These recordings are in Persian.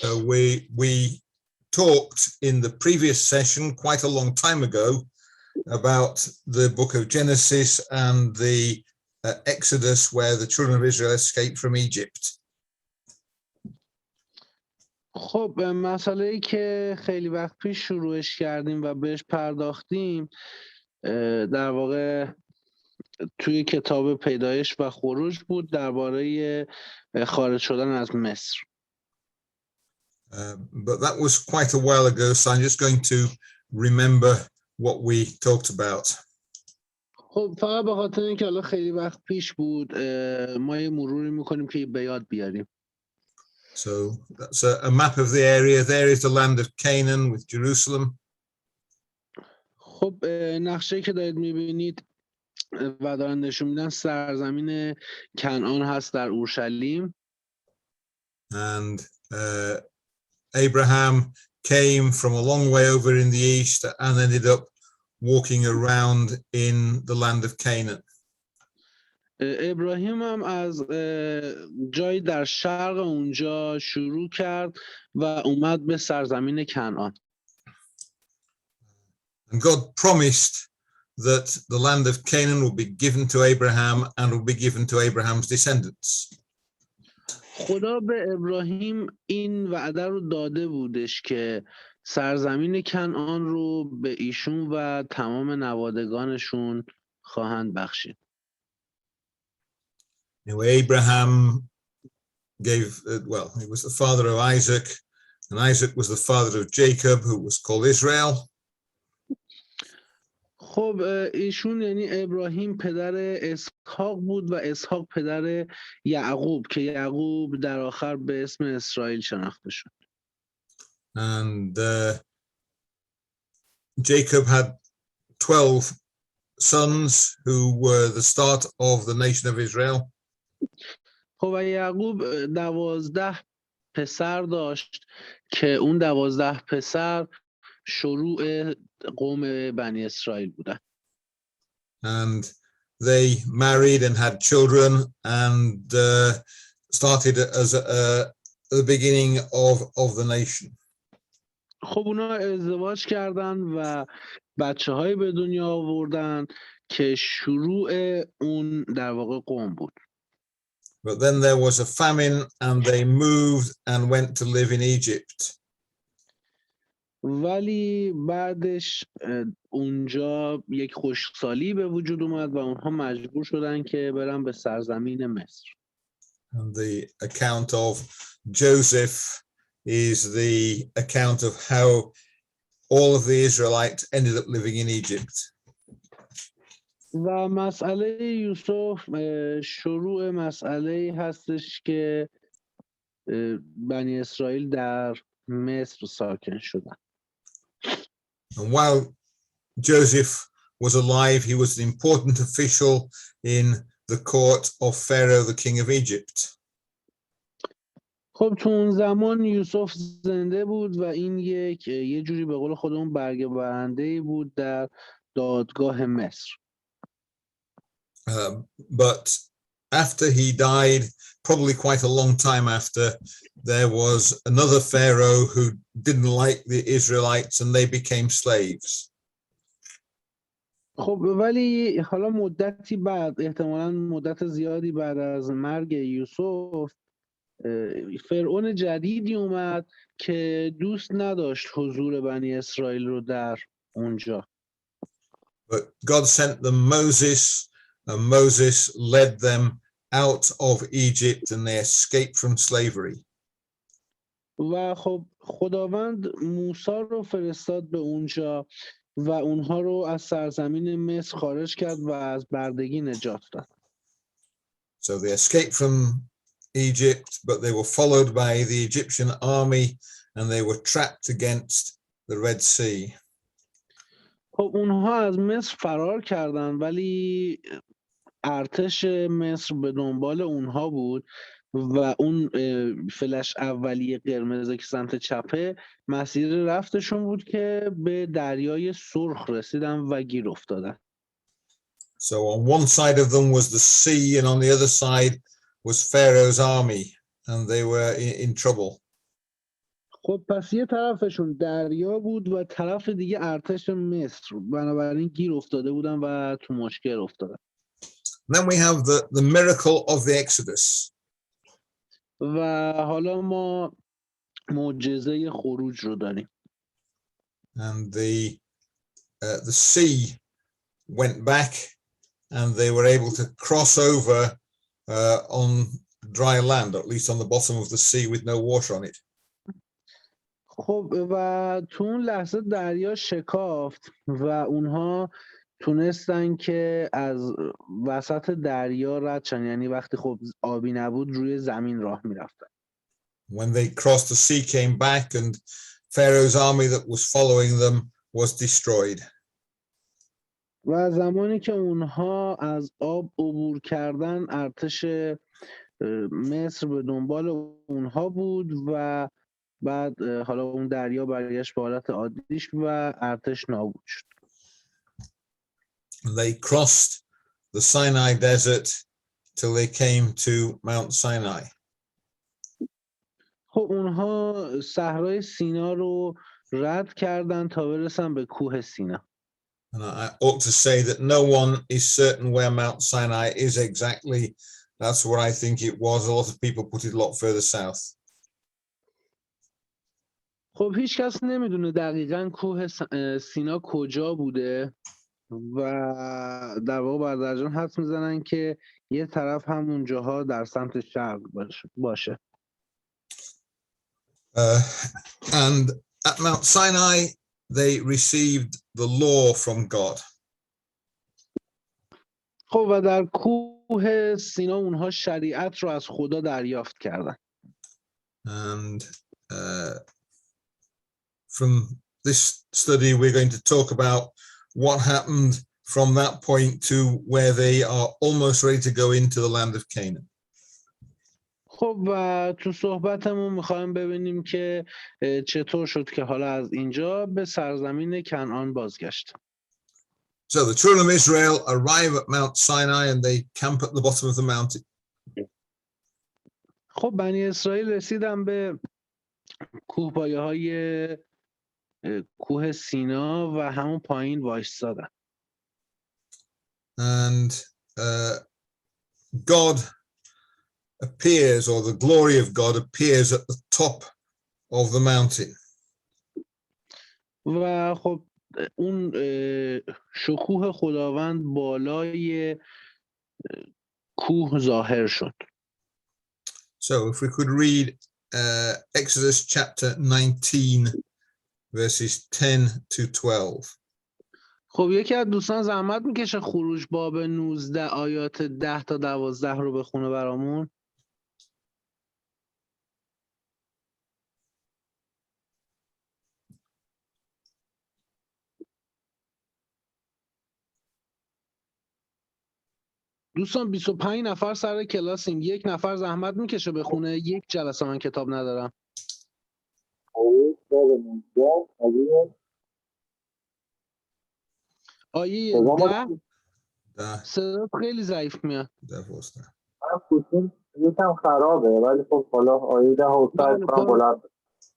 We talked in the previous session quite a long time ago about the book of Genesis and the Exodus, where the children of Israel escaped from Egypt. خب مسئله‌ای که خیلی وقت پیش شروعش کردیم و بهش پرداختیم در واقع توی کتاب پیدایش و خروج بود درباره خارج شدن از مصر. But that was quite a while ago, so I'm just going to remember what we talked about. خب فقط به خاطر اینکه الان خیلی وقت پیش بود ما یه مروری میکنیم که به یاد بیاریم. So that's a map of the area. There is the land of Canaan with Jerusalem. خب نقشه که دارید میبینید و دارن نشون میدن سرزمین کنعان هست در اورشلیم. And Abraham came from a long way over in the east and ended up walking around in the land of Canaan. ابراهیم هم از جایی در شرق اونجا شروع کرد و اومد به سرزمین کنعان. And God promised that the land of Canaan will be given to Abraham and will be given to Abraham's descendants. خدا به ابراهیم این وعده رو داده بودش که سرزمین کنعان رو به ایشون و تمام نوادگانشون خواهند بخشید. Abraham gave, he was the father of Isaac, and Isaac was the father of Jacob, who was called Israel. خب ایشون یعنی ابراهیم پدر اسحاق بود و اسحاق پدر یعقوب که یعقوب در آخر به اسم اسرائیل شناخته شد. And Jacob had 12 sons who were the start of the nation of Israel. خب و یعقوب 12 پسر داشت که اون 12 پسر شروع قوم بنی اسرائیل بودن. And they married and had children and started as the beginning of the nation. خب اونا ازدواج کردن و بچه‌هایی به دنیا آوردن که شروع اون در واقع قوم بود. But then there was a famine and they moved and went to live in Egypt. ولی بعدش اونجا یک خشکسالی به وجود اومد و اونها مجبور شدن که برن به سرزمین مصر. And the account of Joseph is the account of how all of the Israelites ended up living in Egypt. و مسئله یوسف شروع مسئله هستش که بنی اسرائیل در مصر ساکن شدن. And while Joseph was alive, he was an important official in the court of Pharaoh, the king of Egypt. خب تو اون زمان یوسف زنده بود و این یه جوری به قول خودمون برگه برنده‌ای بود در دادگاه مصر. But after he died, probably quite a long time after, there was another Pharaoh who didn't like the Israelites and they became slaves. خب ولی حالا مدتی بعد احتمالاً مدت زیادی بعد از مرگ یوسف فرعون جدیدی اومد که دوست نداشت حضور بنی اسرائیل رو در اونجا. But God sent them Moses, and Moses led them out of Egypt and they escaped from slavery. و خب خداوند موسی رو فرستاد به اونجا و اونها رو از سرزمین مصر خارج کرد و از بردگی نجات داد. So they escaped from Egypt, but they were followed by the Egyptian army and they were trapped against the Red Sea. خب اونها از مصر فرار کردن ولی ارتش مصر به دنبال اونها بود و اون فلش اولیه قرمز که سمت چپه مسیر رفتشون بود که به دریای سرخ رسیدن و گیر افتادن. So on one side of them was the sea and on the other side was Pharaoh's army and they were in trouble. خب پس یه طرفشون دریا بود و طرف دیگه ارتش مصر، بنابراین گیر افتاده بودن و تو مشکل افتادن. Then we have the miracle of the Exodus. و حالا ما معجزه خروج رو داریم. And the sea went back and they were able to cross over on dry land, or at least on the bottom of the sea with no water on it. خب و تو اون لحظه دریا شکافت و اونها تونستن که از وسط دریا رد شن، یعنی وقتی خب آبی نبود روی زمین راه میرفتن. When they crossed, the sea came back and Pharaoh's army that was following them was destroyed. و زمانی که اونها از آب عبور کردن، ارتش مصر به دنبال اونها بود و بعد حالا اون دریا برگشت به حالت عادیش و ارتش نابود شد. They crossed the Sinai desert till they came to Mount Sinai. خب اونها صحرای سینا رو رد کردن تا برسن به کوه سینا. And I ought to say that no one is certain where Mount Sinai is exactly. That's where I think it was. A lot of people put it a lot further south. خب هیچ کس نمیدونه دقیقاً کوه سینا کجا بوده و در واقع برادرجان حدس میزنن که یه طرف همون جاها در سمت شرق باشه. And at Mount Sinai, they received the law from God. خب و در کوه سینا اونها شریعت رو از خدا دریافت کردن. And from this study, we're going to talk about what happened from that point to where they are almost ready to go into the land of Canaan. خب و تو صحبتمون میخوایم ببینیم که چطور شد که حالا از اینجا به سرزمین کنعان بازگشت. So the children of Israel arrive at Mount Sinai and they camp at the bottom of the mountain. خب بنی اسرائیل رسیدن به کوهپایه‌های کوه سینا و همون پایین وایسادن. And God appears, or the glory of God appears at the top of the mountain. و خب اون شکوه خداوند بالای کوه ظاهر شد. So if we could read Exodus chapter 19 verses 10 to 12. خب یکی از دوستان زحمت میکشه خروج باب 19 آیات 10 تا 12 رو بخونه برامون. دوستان 25 نفر سر کلاسیم، یک نفر زحمت میکشه بخونه، یک جلسه من کتاب ندارم. آیه 10 صدات خیلی ضعیف میاد. یکم خرابه ولی خب حالا آیه 10 و بلند.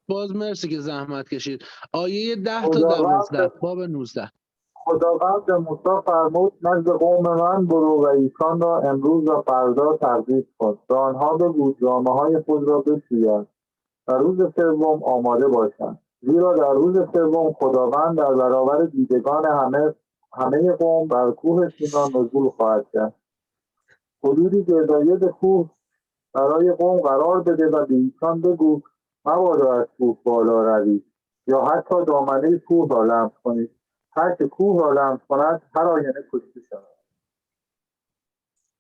باز مرسی که زحمت کشید. آیه 10 تا 12 باب 19. خداوند به موسی فرمود نزد قوم من برو و ایشان را امروز و فردا تقدیس کن و آنها به جامه‌های خود را بشویند و روز سوم آماده باشند، زیرا در روز سوم خداوند در برابر دیدگان همه قوم بر کوه سینا نزول خواهد کرد. حدودی گرداید کوه برای قوم قرار بده و به ایشان بگو مبادا از کوه بالا روید یا حتی دامنه کوه را لمس کنید. هر که کوه را لمس کند هر آینه کشته شود.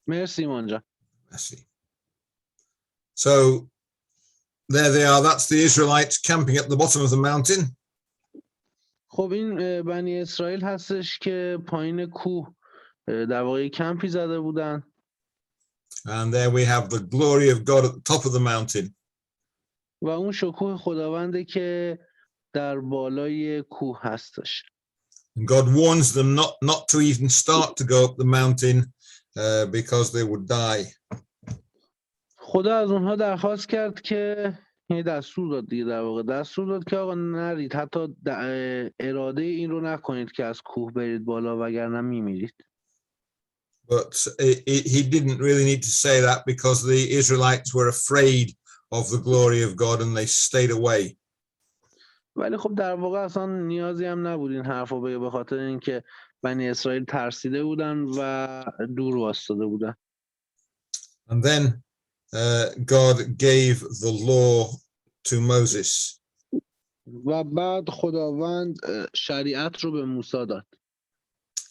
مرسی ایمان جان. Merci. So there they are. That's the Israelites camping at the bottom of the mountain. خب این بنی اسرائیل هستش که پایین کوه در واقع کمپی زده بودن. And there we have the glory of God at the top of the mountain. و اون شکوه خداونده که در بالای کوه هستش. And God warns them not to even start to go up the mountain because they would die. خدا از اونها درخواست کرد که یعنی دستور داد دیگه، در واقع دستور داد که آقا نرید، حتی اراده این رو نکنید که از کوه برید بالا وگرنه میمیرید. But he didn't really need to say that because the Israelites were afraid of the glory of God and they stayed away. ولی خب در واقع اصلا نیازی هم نبود این حرف رو بگه، به خاطر اینکه بنی اسرائیل ترسیده بودن و دور وایساده بودن. And then God gave the law to Moses. و بعد خداوند شریعت رو به موسی داد.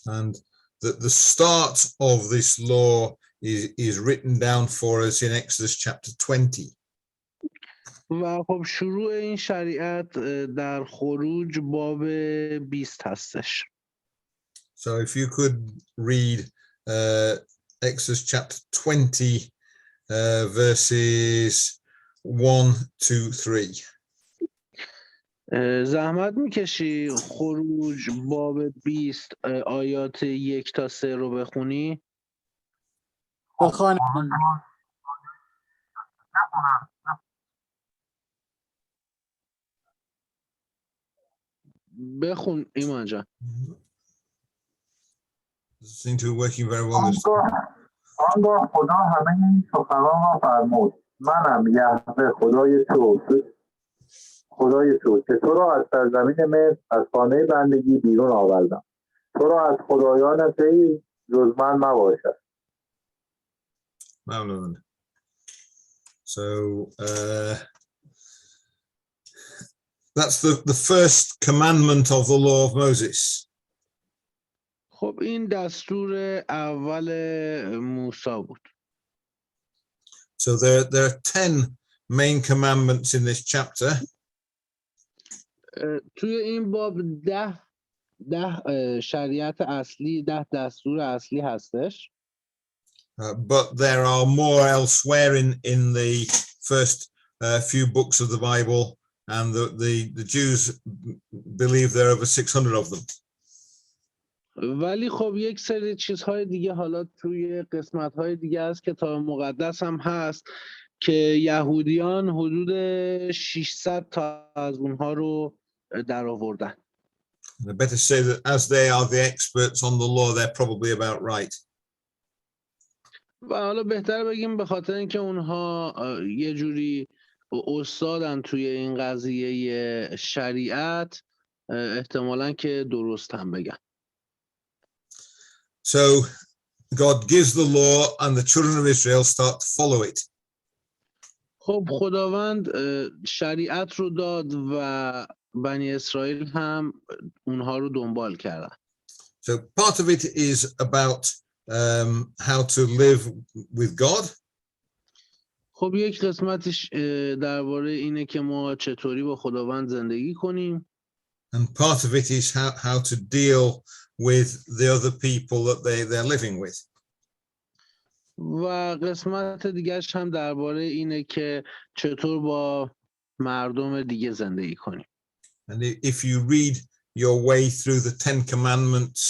And the start of this law is written down for us in Exodus chapter 20. و خب شروع این شریعت در خروج باب 20 هستش. So if you could read Exodus chapter 20 verses 1 to 3. زحمت میکشی خروج باب 20 آیات 1 تا 3 رو بخونی؟ بخوانم. بخون ایمان جان. Seem to be working very well. آنگاه خدا همه این سخنان را فرمود: منم یهوه خدای تو که تو را از سرزمین مصر از خانه بندگی بیرون آوردم. تو را از خدایان غیر جز من مباشد. ممنون. So that's the first commandment of the law of Moses. خب این دستور اول موسی بود. So there are 10 main commandments in this chapter. توی این باب 10 شریعت اصلی، 10 دستور اصلی هستش. But there are more elsewhere in the first few books of the Bible, and the Jews believe there are over 600 of them. ولی خب یک سری چیزهای دیگه حالا توی قسمت‌های دیگه از کتاب مقدس هم هست که یهودیان حدود 600 تا از اونها رو در آوردن. I better say that as they are the experts on the law, they're probably about right. و حالا بهتر بگیم به خاطر اینکه اونها یه جوری استادن توی این قضیه شریعت، احتمالاً که درست هم بگن. So God gives the law and the children of Israel start to follow it. خب خداوند شریعت رو داد و بنی اسرائیل هم اونها رو دنبال کردن. So part of it is about how to live with God. خب یک قسمتش درباره اینه که ما چطوری با خداوند زندگی کنیم. And part of it is how to deal with the other people that they're living with. و قسمت دیگرش هم درباره اینه که چطور با مردم دیگه زندگی کنیم. And if you read your way through the 10 commandments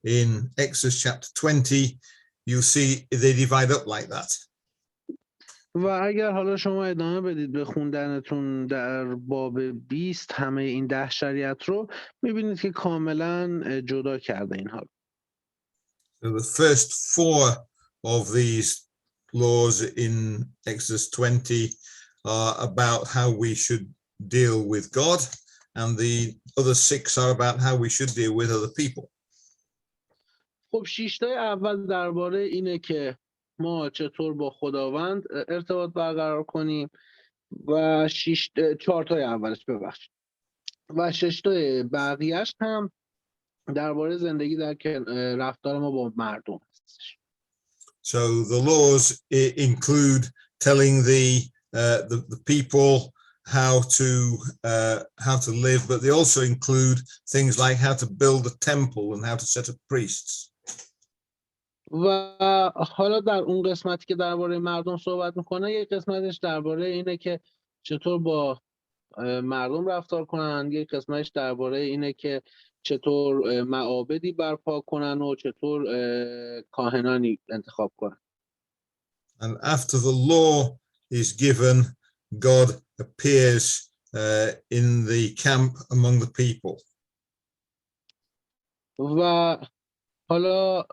in Exodus chapter 20, you see they divide up like that. و اگر حالا شما ادامه بدید به خوندنتون در باب 20 همه این 10 شریعت رو میبینید که کاملا جدا کرده اینها رو. So the first 4 of these laws in Exodus 20 are about how we should deal with God, and the other 6 are about how we should deal with other people. خب 6 تای اول درباره اینه که ما چطور با خداوند ارتباط برقرار کنیم و 4 تای اولش ببخشید و 6 تای بقیه‌اش هم درباره زندگی در رفتار ما با مردم هستش. So the laws include telling the people how to live, but they also include things like how to build a temple and how to set up priests. و حالا در اون قسمتی که درباره مردم صحبت میکنه، یک قسمتش درباره اینه که چطور با مردم رفتار کنن، یک قسمتش درباره اینه که چطور معابدی برپا کنن و چطور کاهنانی انتخاب کنن. And after the law is given, God appears in the camp among the people. و حالا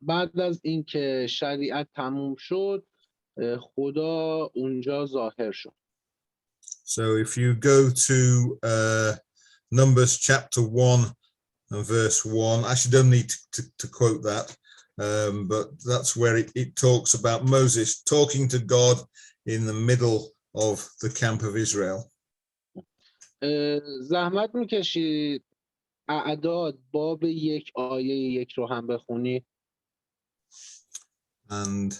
بعد از اینکه شریعت تموم شد خدا اونجا ظاهر شد. So if you go to Numbers chapter 1 and verse 1, actually don't need to quote that, but that's where it talks about Moses talking to God in the middle of the camp of Israel. زحمت میکشید اعداد باب 1 آیه 1 رو هم بخونی. And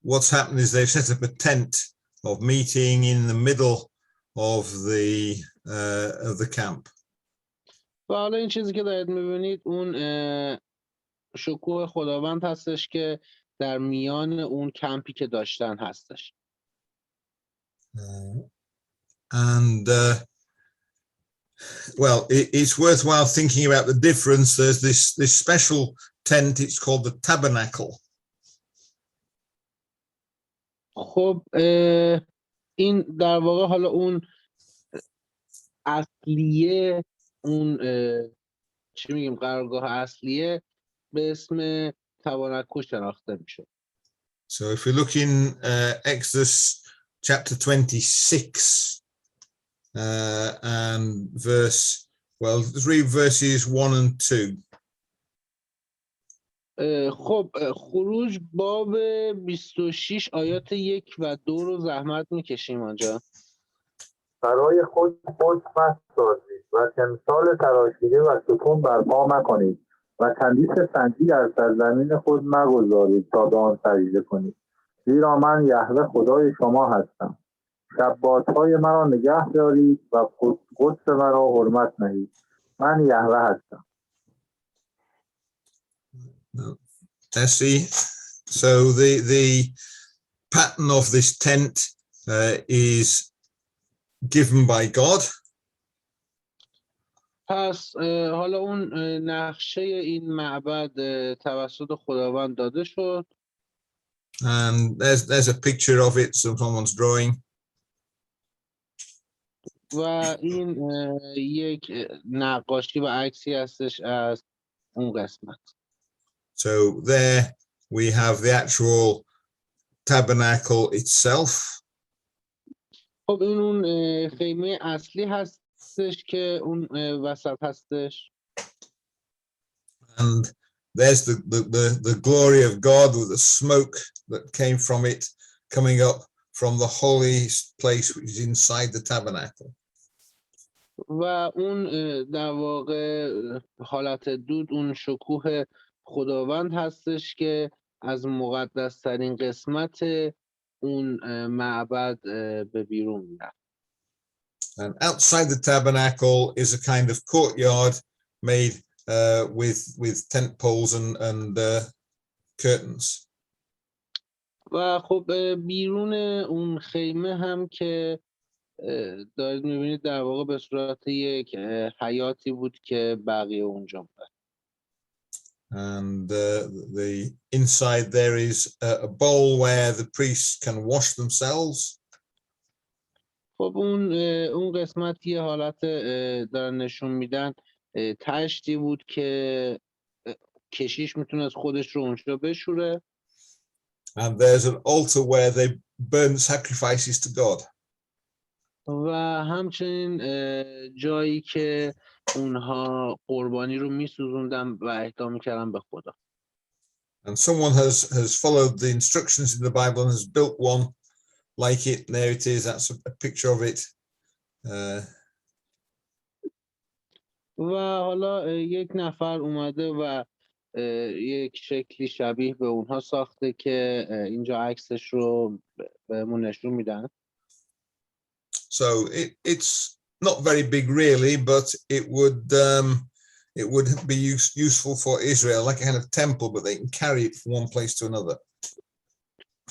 what's happened is they've set up a tent of meeting in the middle of the camp. و حالا این چیزی که دارید میبینید اون شکوه خداوند هستش که در میان اون کمپی که داشتن هستش. And well, it's worthwhile thinking about the difference. There's this special tent, it's called the tabernacle. خب این در واقع حالا اون اصلیه، اون چی میگیم قرارگاه اصلیه به اسم تابرناکل شناخته میشه. So if we look in Exodus chapter 26 and verse, well, let's read verses 1 and 2. خب خروج باب 26 آیات 1 و 2 رو زحمت میکشیم آنجا. برای خود مست سازید و تمثال تراشیده و ستون برپا مکنید و تندیس سنگی در سرزمین خود مگذارید تا به آن سجده کنید، زیرا من یهوه خدای شما هستم. شباتهای مرا نگه دارید و قدس مرا حرمت نهید، من یهوه هستم. Tessie. So the pattern of this tent is given by God. پس حالا اون نقشه این معبد توسط خداوند داده شد. And there's a picture of it, someone's drawing. و این یک نقاشی و عکسی هستش از اون قسمت. So there we have the actual tabernacle itself. خب این اون خیمه اصلی هستش که اون وسط هستش. And there's the glory of God with the smoke that came from it coming up from the holy place which is inside the tabernacle. و اون در واقع حالت دود اون شکوه خداوند هستش که از مقدس ترین قسمت اون معبد به بیرون میاد. And outside the tabernacle is a kind of courtyard made with tent poles and curtains. و خب بیرون اون خیمه هم که دارید میبینید در واقع به صورت یک حیاتی بود که بقیه اونجا بود. And the inside there is a bowl where the priests can wash themselves. خب اون قسمت یه حالت دارن نشون میدن تشتی بود که کشیش میتونست خودش رو اونجا بشوره. And there's an altar where they burn sacrifices to God. و همچنین جایی که اونها قربانی رو میسوزوندن و اهدا میکردن به خدا. And someone has followed the instructions in the Bible and has built one like it. There it is. That's a picture of it. و حالا یک نفر اومده و یک شکلی شبیه به اونها ساخته که اینجا عکسش رو بهمون نشون میدن. So it's not very big really, but it would be useful for Israel, like a kind of temple, but they can carry it from one place to another.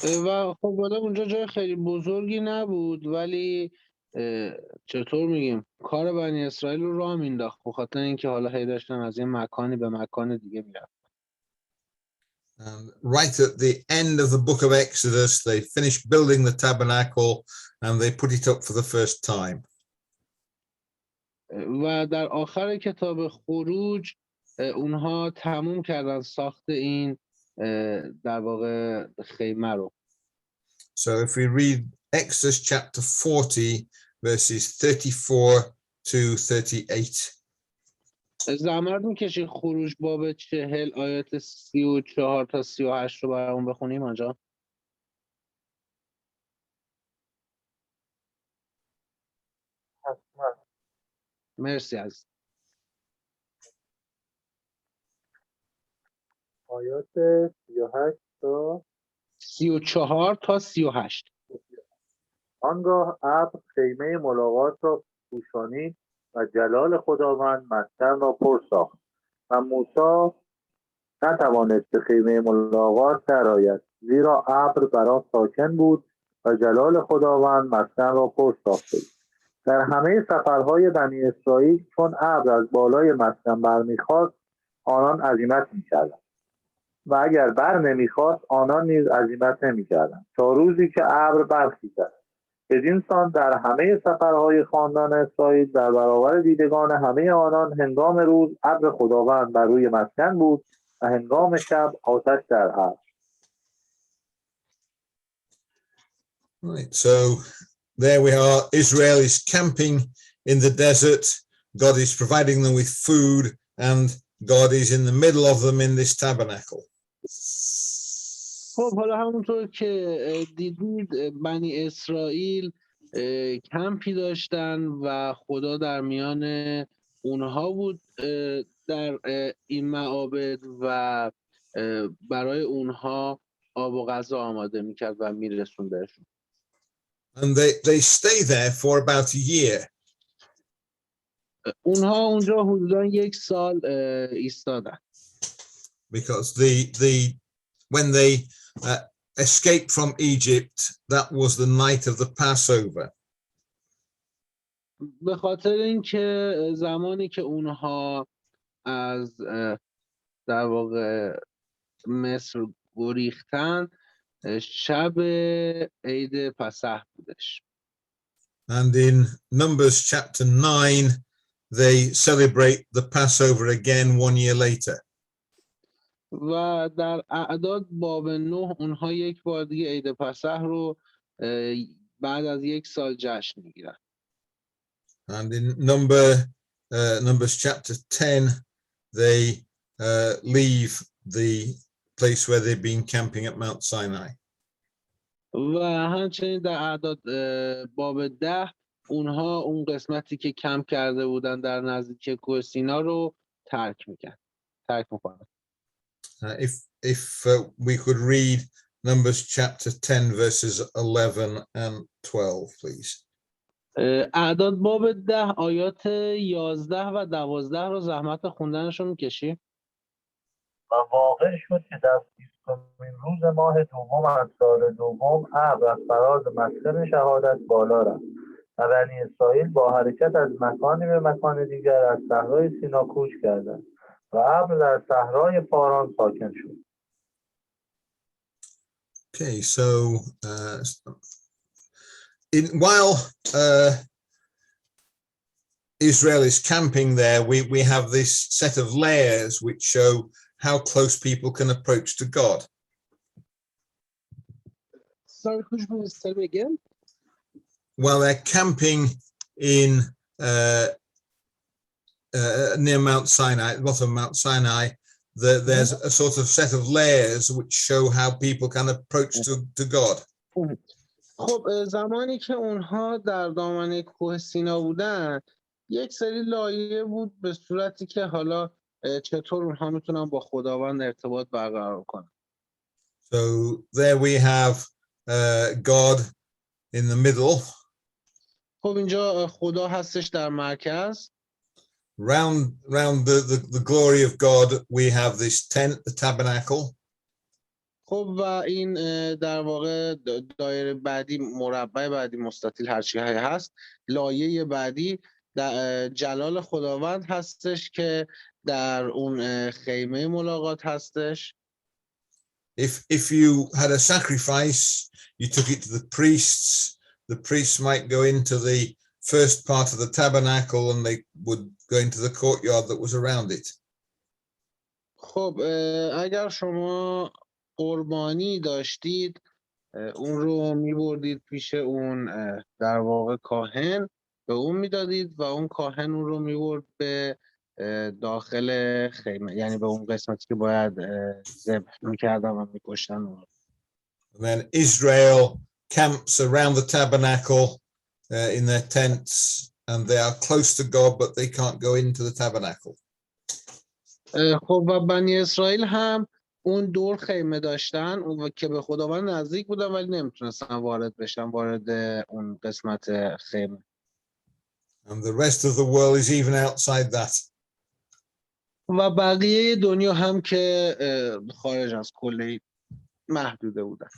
و خب حالا اونجا جای خیلی بزرگی نبود، ولی چطور میگیم کار بنی اسرائیل رو راه مینداخت به خاطر اینکه حالا هی داشتن از یه مکانی به مکان دیگه میرفتن. And right at the end of the book of Exodus, they finished building the tabernacle and they put it up for the first time. و در آخر کتاب خروج اونها تموم کردن ساخت این در واقع خیمه رو. So if we read Exodus chapter 40, verses 34 to 38. زحمت میکشید خروج باب 40 آیات 34 تا 38 رو برامون بخونیم آنجا. حتما. مرسی از آیات 38 تا 34 تا 38. آنگاه ابر خیمه ملاقات را پوشانید و جلال خداوند مسکن را پر ساخت و موسی نتوانست به خیمه ملاقات درآید، زیرا ابر بر آن ساکن بود و جلال خداوند مسکن را پر ساخته بود. در همه سفرهای بنی اسرائیل چون ابر از بالای مسکن برمیخواست آنان عزیمت میکردند و اگر بر نمیخواست آنان نیز عزیمت نمیکردند تا روزی که ابر برخیزد. بدین سان در همه سفرهای خاندان اسرائیل در برابر دیدگان همه آنان هنگام روز ابر خداوند بر روی مسکن بود و هنگام شب آتش در ابر. Right, so there we are. Israel is camping in the desert. God is providing them with food, and God is in the middle of them in this tabernacle. خب حالا همونطور که دیدید بنی اسرائیل کمپی داشتن و خدا در میان اونها بود در این معابد و برای اونها آب و غذا آماده میکرد و میرسون بهشون. And they stay there for about a year. اونها اونجا حدوداً 1 سال ایستادن. Because when they escaped from Egypt, that was the night of the Passover. به خاطر اینکه زمانی که اونها از در واقع مصر گریختن شب عید پسح بودش. And in Numbers chapter 9, they celebrate the Passover again 1 year later. و در اعداد باب 9 اونها یک بار دیگه عید پسح رو بعد از 1 سال جشن میگیرن. And in Numbers chapter 10, they leave the place where they've been camping at Mount Sinai. و همچنین در اعداد باب 10 اونها اون قسمتی که کمپ کرده بودن در نزدیکی کوه سینا رو ترک میکنن. If we could read Numbers chapter 10 verses 11 and 12, please. اعداد باب 10 آیات 11 و 12 رو زحمت خوندنشو میکشی؟ و واقع شد که در 20مین روز ماه دوم از سال دوم ابر از فراز مسکن شهادت بالا رفت و بنی اسرائیل با حرکت از مکانی به مکان دیگر از صحرای سینا کوچ کردند و ابر در صحرای پاران ساکن شد. Okay, so while Israel is camping there, we have this set of layers which show how close people can approach to God. Sorry, could you please tell me again? While they're camping in near Mount Sinai, at the bottom of Mount Sinai, there's a sort of set of layers which show how people can approach to God. خب زمانی که اونها در دامنه کوه سینا بودن یک سری لایه بود به صورتی که حالا چطور اونها میتونن با خداوند ارتباط برقرار کنن. So there we have God in the middle. خب اینجا خدا هستش در مرکز. Round the glory of God we have this tent, the tabernacle. خب و این در واقع دایره بعدی، مربع بعدی، مستطیل، هر چی هست، لایه بعدی در جلال خداوند هستش که در اون خیمه ملاقات هستش. If you had a sacrifice, you took it to the priests, the priests might go into the first part of the tabernacle and they would go into the courtyard that was around it. خب اگر شما قربانی داشتید اون رو میبردید پیش اون در واقع کاهن به اون میدادید و اون کاهن اون رو میبرد به داخل خیمه، یعنی به اون قسمتی که باید ذبح میکردن و میکشتن اون رو. And then Israel camps around the tabernacle in their tents, and they are close to God, but they can't go into the tabernacle. خب و بنی اسرائیل هم اون دور خیمه داشتن و که به خداوند نزدیک بودن ولی نمیتونستن وارد بشن وارد اون قسمت خیمه. And the rest of the world is even outside that. و بقیه دنیا هم که خارج از کل محدوده بودن.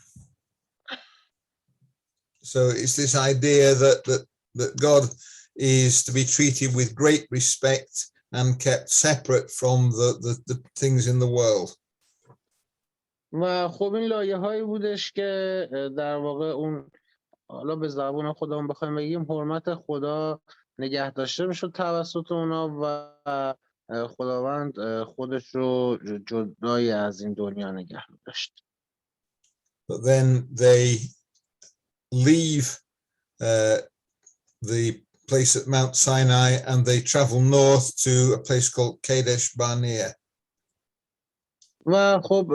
So it's this idea that God is to be treated with great respect and kept separate from the things in the world. و خب این لایه هایی بودش که در واقع اون حالا به زبان خودمون بخوایم بگیم حرمت خدا نگه داشته میشد توسط اونا و خداوند خودش رو جدای از این دنیا نگه داشت. But then they leave the place at Mount Sinai and they travel north to a place called Kadesh Barnea. و خب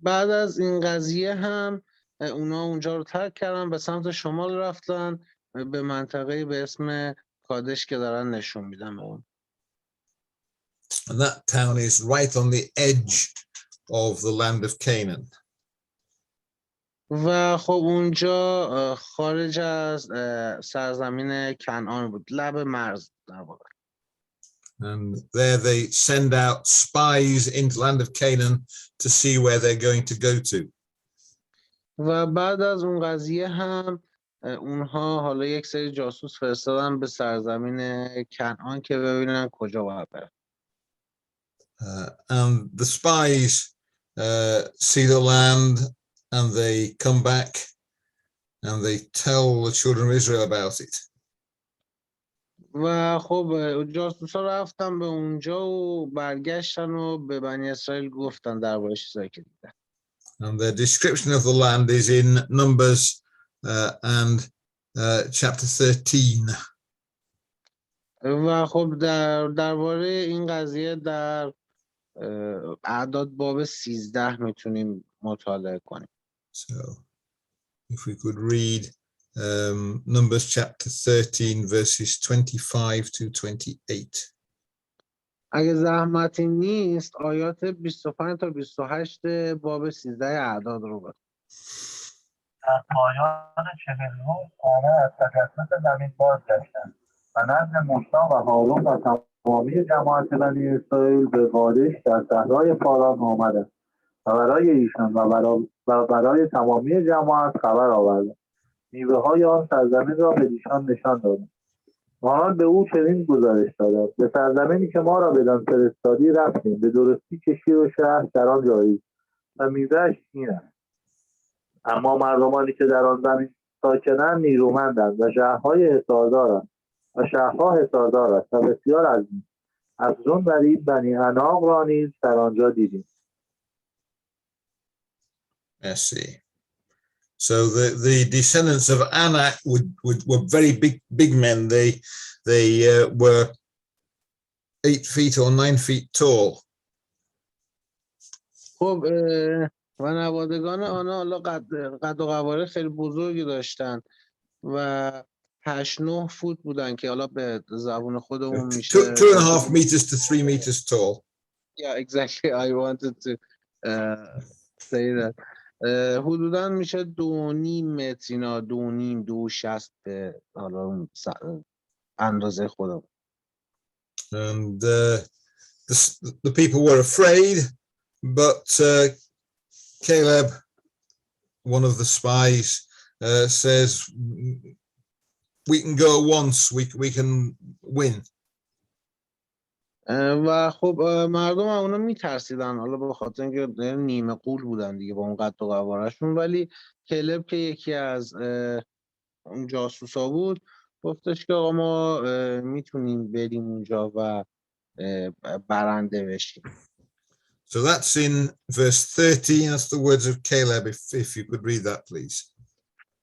بعد از این قضیه هم اونا اونجا رو ترک کردن به سمت شمال رفتن به منطقه‌ای به اسم کادش که دارن نشون میدن به اون. And that town is right on the edge of the land of Canaan. و خب اونجا خارج از سرزمین کنعان بود، لب مرز در واقع. And there they send out spies into the land of Canaan to see where they're going to go to. و بعد از اون قضیه هم اونها حالا یک سری جاسوس فرستادن به سرزمین کنعان که ببینن کجا باید برن. And the spies see the land and they come back and they tell the children of Israel about it. و خب جاسوسا رفتن به اونجا و برگشتن و به بنی اسرائیل گفتن درباره چیزایی که دیدن. And the description of the land is in Numbers and chapter 13. و خب درباره این قضیه در اعداد باب 13 میتونیم مطالعه کنیم. So if we could read Numbers chapter 13 verses 25 to 28. اگه زحمتی نیست آیات 25 تا 28 باب 13 اعداد رو بخونید. در پایان 40 روز آنها از تجسس زمین بازگشتند و نزد موسی و هارون و تمامی جماعت بنی اسرائیل به قادش در صحرای پاران آمدند و برای ایشان و برای تمامی جماعت خبر آوردند. میوه‌های آن سرزمین را به ایشان نشان دادند. آنان به او چنین گزارش دادند: به سرزمینی که ما را بدان فرستادی رفتیم، به درستی کشتی و شهر در آن جایید و میوه‌اش این است. اما مردمانی که در آن زمین ساکنند نیرومندند و شهرها حصاردار است و بسیار عظیم. افزون بر این بنی عناق را نیز در آنجا دیدیم. Merci. So the descendants of Anak were very big men. They were 8 feet or 9 feet tall. خب و نوادگان آنها حالا قد و قواره خیلی بزرگی داشتن و 8-9 فوت بودن که حالا به زبون خودمون میشه 2.5 meters to 3 meters tall. Yeah, exactly. I wanted to say that. حدوداً میشه 2.5 متر اینا 2.5 2.60 به حالا اندازه خودمون. And the people were afraid, but Caleb, one of the spies, says, we can go once, we can win. و خب مردم اونا میترسیدن حالا به خاطر اینکه نیمه قول بودن دیگه با اون قد و قوارشون، ولی کلب که یکی از اون جاسوسا بود، گفتش که آقا ما میتونیم بریم اونجا و برنده بشیم. So that's in verse 13. That's the words of Caleb, if you could read that, please.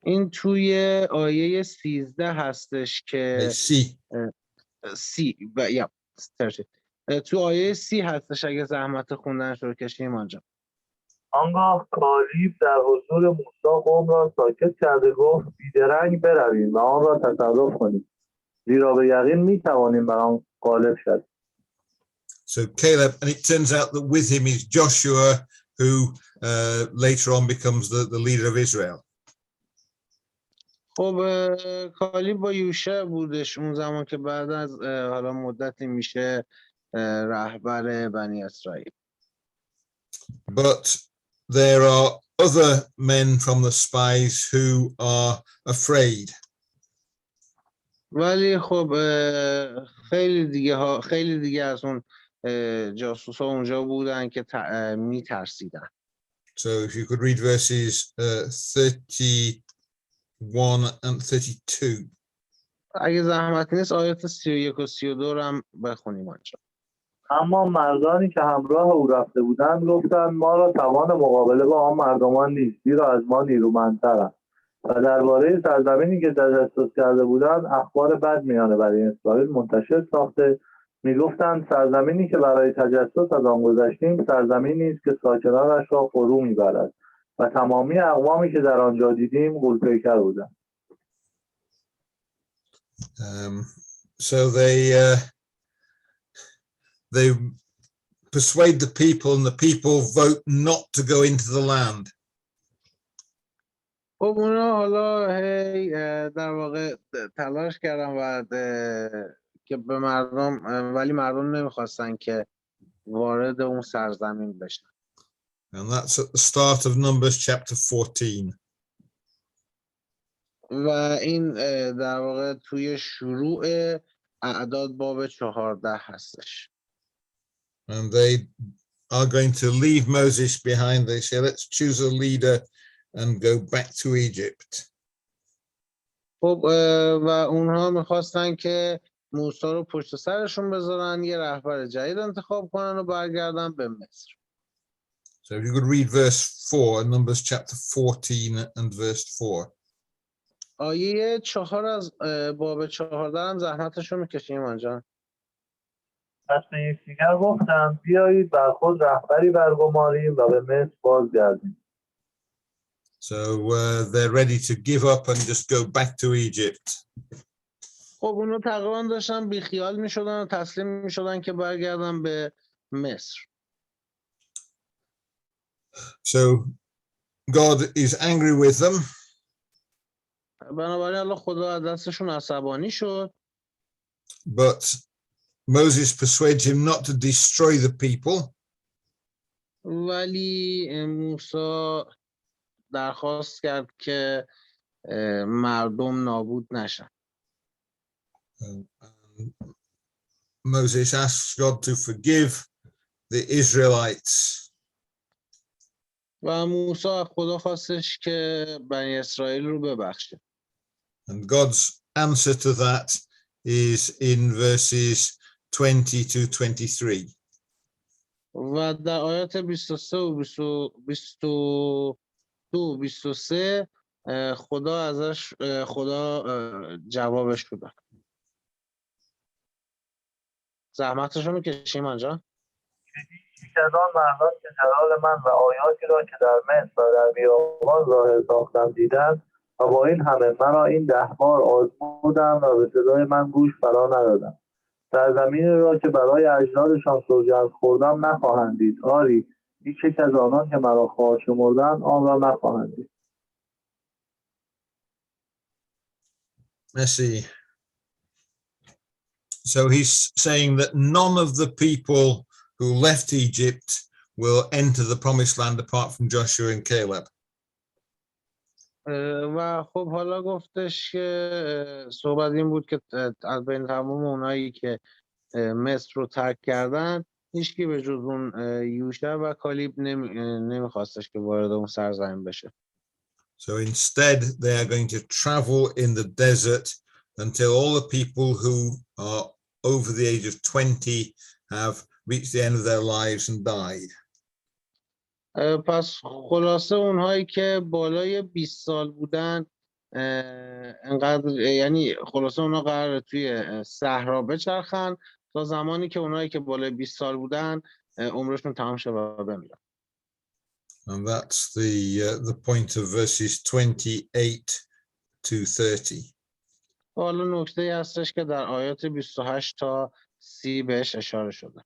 این توی آیه 13 هستش که See. تو آیه 30 هستش، اگه زحمت خوندنش رو کشیم آنجا. آنگاه کالیب در حضور موسی قوم را ساکت کرده گفت بیدرنگ برویم و آن را تصرف کنیم، زیرا به یقین میتوانیم بر آن غالب شویم. So Caleb, and it turns out that with him is Joshua, who later on becomes the leader of Israel. خب کالیب با یوشع بودش اون زمان که بعد از حالا مدتی میشه رهبر بنی اسرائیل. But there are other men from the spies who are afraid. ولی خب خیلی دیگه از اون جاسوسا اونجا بودن که میترسیدن. So if you could read verses 31 and 32. اگه زحمت نیست آیات 31 و 32 رو هم بخونیم آنجا. اما مردانی که همراه او رفته بودند گفتند ما را توان مقابله با آن مردمان نیست، زیرا از ما نیرومندترند. و درباره سرزمینی که تجسس کرده بودند اخبار بد میان بنی اسرائیل منتشر ساخته، میگفتند سرزمینی که برای تجسس از آن گذشتیم سرزمینی است که ساکنانش را فرو میبرد و تمامی اقوامی که در آنجا دیدیم غول‌پیکر بودند. So they persuade the people, and the people vote not to go into the land. خب اونا حالا در واقع تلاش کردن و که به مردم، ولی مردم نمیخواستن که وارد اون سرزمین بشن. And that's at the start of Numbers chapter 14. و این در واقع توی شروع اعداد باب 14 هستش. And they are going to leave Moses behind. They say, let's choose a leader and go back to Egypt. خب و اونها میخواستن که موسی رو پشت سرشون بذارن، یه رهبر جدید انتخاب کنن و برگردن به مصر. So if you could read verse 4, Numbers chapter 14 and verse 4. آیه 4 از باب 14 هم زحمتش رو میکشیم آنجا. پس به یکدیگر گفتند بیایید بر خود رهبری برگماریم و به مصر بازگردیم. So they're ready to give up and just go back to Egypt. خب اونو تقریبا داشتن بیخیال میشدن و تسلیم میشدن که برگردن به مصر. So God is angry with them. بنابراین الله خدا از دستشون عصبانی شد. But Moses persuades him not to destroy the people. ولی موسی درخواست کرد که مردم نابود نشن. Moses asks God to forgive the Israelites. و موسی از خدا خواستش که بنی اسرائیل رو ببخشه. And God's answer to that is in verses 20 to 23. و در آیات 23 و 23 خدا جوابش رو داد. زحمتشون رو کشیم آنجا. یکی از آن مردان که جلال من و آیاتی را که در مصر و در بیابان ظاهر ساختم دیدند و با این همه مرا این 10 بار آزمودند و به صدای من گوش فرا ندادند. سرزمینی را که برای اجدادشان سوگند خوردم نخواهند دید. آری هیچ یک از آنان که مرا خواهد شمردند آن را نخواهند دید. Let's see. So he's saying that none of the people who left Egypt will enter the promised land apart from Joshua and Caleb. و خب حالا گفتش که صحبت این بود که از بین تمام اونایی که مصر رو ترک کردن هیچکی به جز اون یوشع و کالیب نمیخواستش که وارد اون سرزمین بشه. So instead, they are going to travel in the desert until all the people who are over the age of 20 have reached the end of their lives and died. پس خلاصه اونهایی که بالای 20 سال بودن انقدر، یعنی خلاصه اونها قراره توی صحرا بچرخن تا زمانی که اونهایی که بالای 20 سال بودن عمرشون تمام شه و بمیرن. And that's the point of verses 28 to 30. حالا نکته هستش که در آیات 28 تا 30 بهش اشاره شده.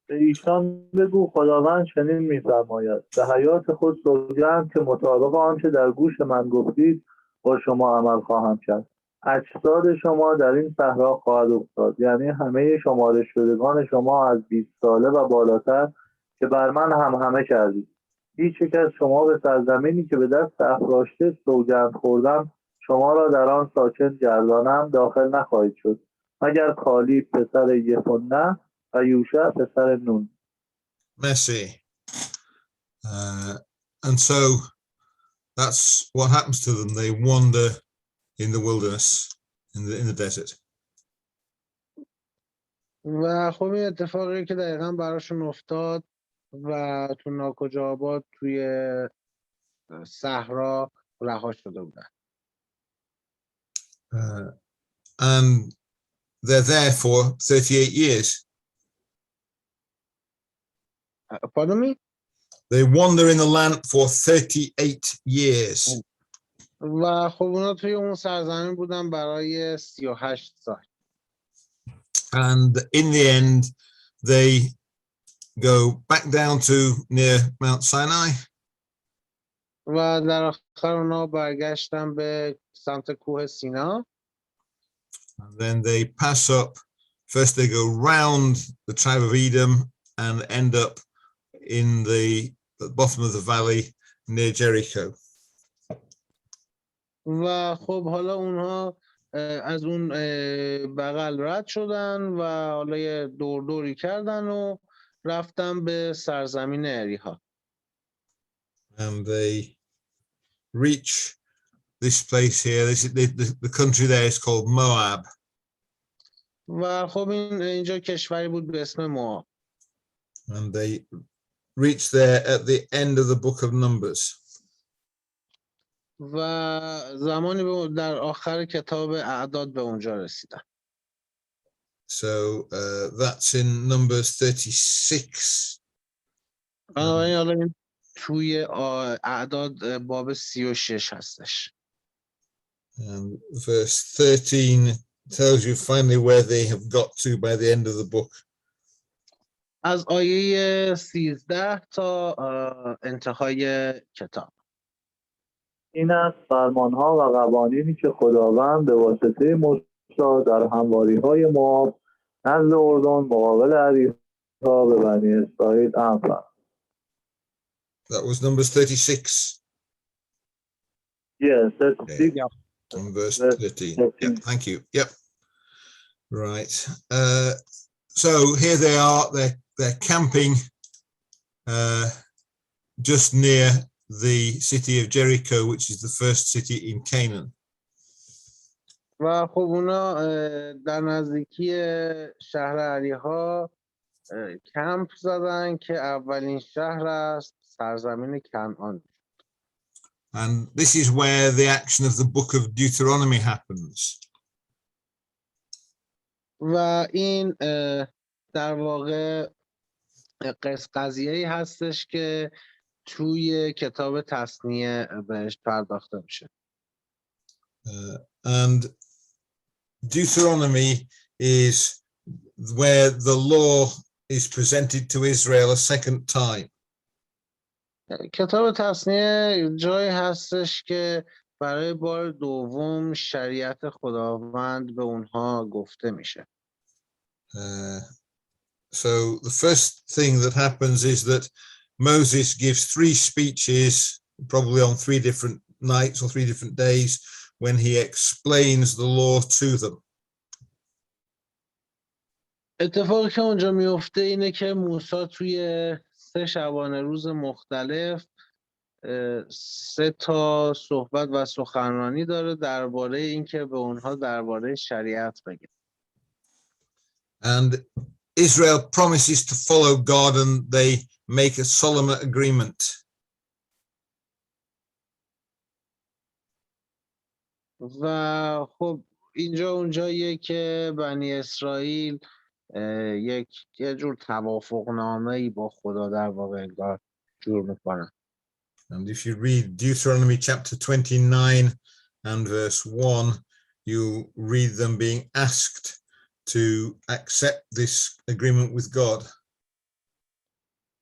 به ایشان بگو خداوند چنین می‌فرماید به حیات خود سوگند که مطابق آنچه در گوش من گفتید با شما عمل خواهم کرد. اجساد شما در این صحرا خواهد افتاد، یعنی همه شمارش شدگان شما از 20 ساله و بالاتر که بر من همه کردید. هیچ یک از شما به سرزمینی که به دست افراشته سوگند خوردم شما را در آن ساکن گردانم داخل نخواهید شد، مگر کالیب پسر یفونه و یوشع پسر نون. Messy. And so that's what happens to them. They wander in the wilderness, in the desert. و خب این اتفاقی که دقیقا براشون افتاد و تو ناکجاآباد توی صحرا رها شده بودن. And they're there for 38 years. Pardon me? They wander in the land for 38 years. و خب اونا توی اون سرزمین بودن برای 38 سال. And in the end, they go back down to near Mount Sinai. و در آخر اونا برگشتن به سمت کوه سینا. And then they pass up. First, they go round the tribe of Edom and end up in the bottom of the valley near Jericho. و خب حالا اونها از اون بغل رد شدن و حالا یه دوری کردن و رفتن به سرزمین اریحا. And they reach this place here. The country there is called Moab. و خب اینجا کشوری بود به اسم موآب. And they reach there at the end of the book of Numbers. و زمانی در آخر کتاب اعداد به اونجا رسیدن. So that's in Numbers 36. بنابراین حالا این توی اعداد باب 36 هستش. And verse 13 tells you finally where they have got to by the end of the book. از آیه 13 تا انتهای کتاب. این است فرمانها و قوانینی که خداوند به واسطه موسی در همواری‌های موآب نزد اردن مقابل اریحا به بنی اسرائیل امر فرمود. That was Numbers 36. Yes, 36. Yeah. On verse Verse 13. 13. Yep, thank you. Yep. Right. So here they are. They're camping just near the city of Jericho, which is the first city in Canaan. و خب اونا در نزدیکی شهر اریحا کمپ زدن که اولین شهر است سرزمین کنعان. And this is where the action of the book of Deuteronomy happens. و این در واقع قضیه‌ای هستش که توی کتاب تثنیه بهش پرداخته میشه. And Deuteronomy is where the law is presented to Israel a second time. کتاب تثنیه جایی هستش که برای بار دوم شریعت خداوند به اونها گفته میشه. So the first thing that happens is that Moses gives 3 speeches, probably on 3 different nights or 3 different days, when he explains the law to them. اتفاقی که اونجا میفته اینه که موسی توی 3 شبانه روز مختلف سه تا صحبت و سخنرانی داره درباره اینکه به اونها درباره شریعت بگه. And Israel promises to follow God and they make a solemn agreement. و خب اینجا اونجاییه که بنی اسرائیل یه جور توافق نامه‌ای با خدا در واقع انگار جور میکنن. And if you read Deuteronomy chapter 29 and verse 1, you read them being asked to accept this agreement with God.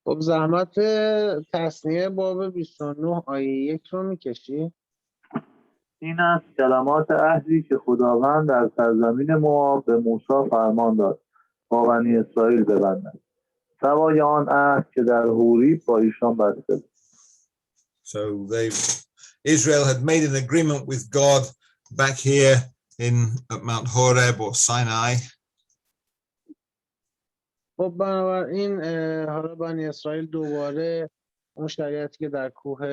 خب زحمت تثنیه باب 29 آیه 1 رو میکشی؟ این است کلمات عهدی که خداوند در سرزمین موآب به موسی فرمان داد با بنی اسرائیل ببندند سوای آن عهد که در حوریب با ایشان بسته بود. So Israel had made an agreement with God back here at Mount Horeb or Sinai. خب بنابراین حالا بنی اسرائیل دوباره اون شریعتی که در کوه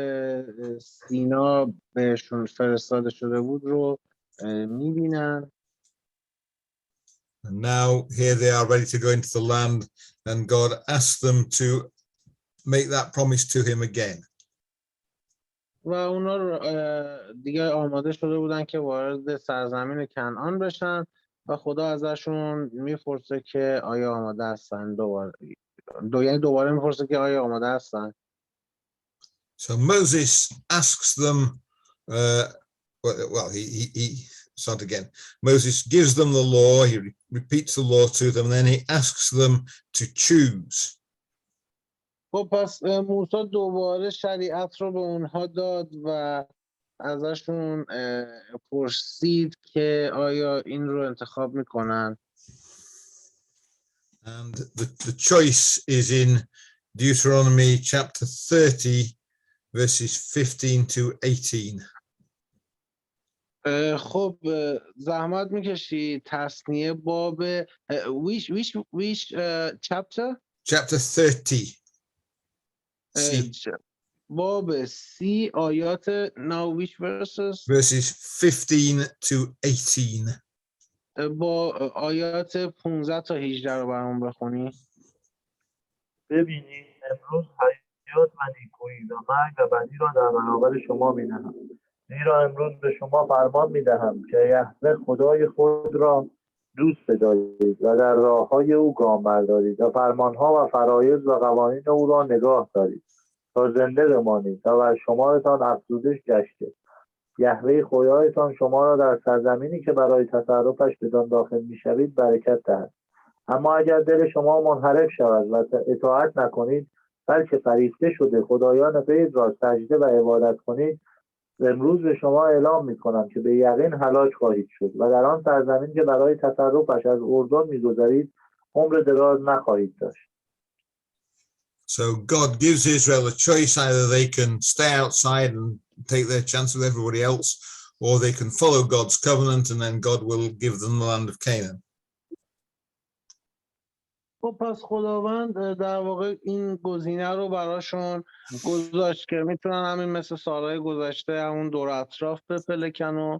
سینا بهشون فرستاده شده بود رو میبینن. And now here they are ready to go into the land and God asked them to make that promise to him again. و اونا رو دیگه آماده شده بودن که وارد سرزمین کنعان بشن و خدا ازشون میپرسه که آیا آماده هستن. یعنی دوباره میپرسه که آیا آماده هستن. So Moses asks them, he start again. Moses gives them the law, he repeats the law to them, and then he asks them to choose. خب پس موسی دوباره شریعت رو به اونها داد و ازشون پرسید که آیا این رو انتخاب میکنن. And the choice is in Deuteronomy chapter 30, verses 15 to 18. خب زحمت میکشی تثنیه باب which chapter? Chapter 30. باب 30 آیات now which verses? Verses 15 to 18. با آیات 15 تا 18 رو برامون بخونی. ببینید امروز حیات و نیکویی و مرگ و بدی را در برابر شما می‌نهم. زیرا امروز به شما فرمان می‌دهم که یهوه خدای خود را دوست بدارید و در راه‌های او گام بردارید و فرمان‌ها و فرایض و قوانین او را نگاه دارید تا زنده بمانید و بر شمارتان افزودش گشته. یهوه خدایتان شما را در سرزمینی که برای تصرفش بدان داخل می‌شوید برکت دهد. اما اگر دل شما منحرف شود و اطاعت نکنید بلکه فریفته شده خدایان غیر را سجده و عبادت کنید، امروز به شما اعلام می‌کنم که به یقین هلاک خواهید شد و در آن سرزمین که برای تصرفش از اردن می‌گذرید عمر دراز نخواهید داشت. So God gives Israel a choice: either they can stay outside and take their chance with everybody else, or they can follow God's covenant and then God will give them the land of Canaan. خب پس خداوند در واقع این گزینه رو براشون گذاشت که میتونن همین مثل سالهای گذشته همون دور اطراف بپلکن و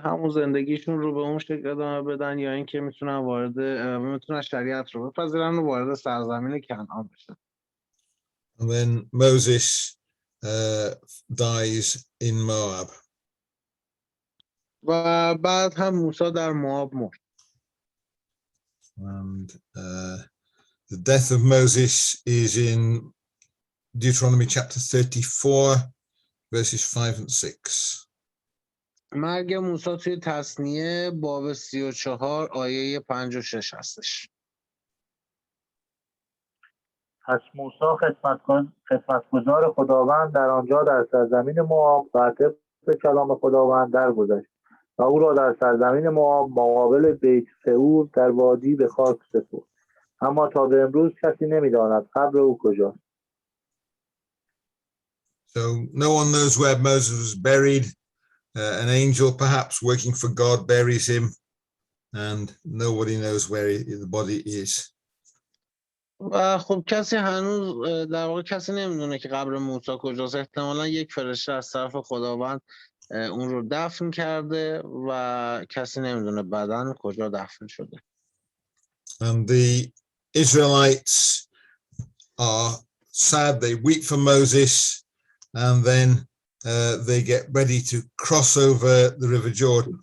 همون زندگیشون رو به اون شکل ادامه بدن، یا اینکه میتونن شریعت رو بپذیرن و وارد سرزمین کنعان بشن. And then Moses dies in Moab. و بعد هم موسی در موآب مرد. And the death of Moses is in Deuteronomy chapter 34, verses 5 and 6. مرگ موسی توی تثنیه باب 34 آیه 5 و 6 هستش. پس موسی خدمتگزار خداوند در آنجا در سرزمین موآب و طبق کلام خداوند درگذشت و او را در سرزمین موآب مقابل بیت فئور در وادی به خاک سپرد. اما تا به امروز کسی نمی‌داند قبر او کجاست. So no one knows where Moses was buried. An angel perhaps working for God buries him and nobody knows where the body is. و خب کسی هنوز در واقع کسی نمیدونه که قبر موسی کجاست. احتمالا یک فرشته از طرف خداوند اون رو دفن کرده و کسی نمیدونه بدن کجا دفن شده. And the Israelites are sad, they weep for Moses, and then they get ready to cross over the River Jordan.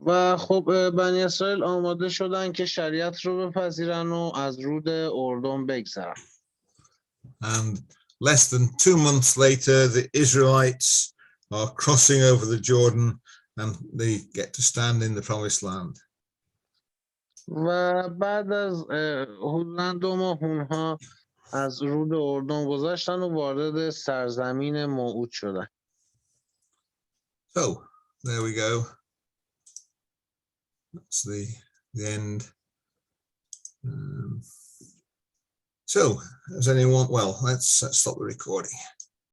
و خب بنی اسرائیل آماده شدن که شریعت رو بپذیرن و از رود اردن بگذرن. And less than 2 months later, the Israelites are crossing over the Jordan and they get to stand in the promised land. و بعد از حدوداً 2 ماه اونها از رود اردن گذشتن و وارد سرزمین موعود شدن. So there we go. That's the end. So, does anyone? Well, let's stop the recording.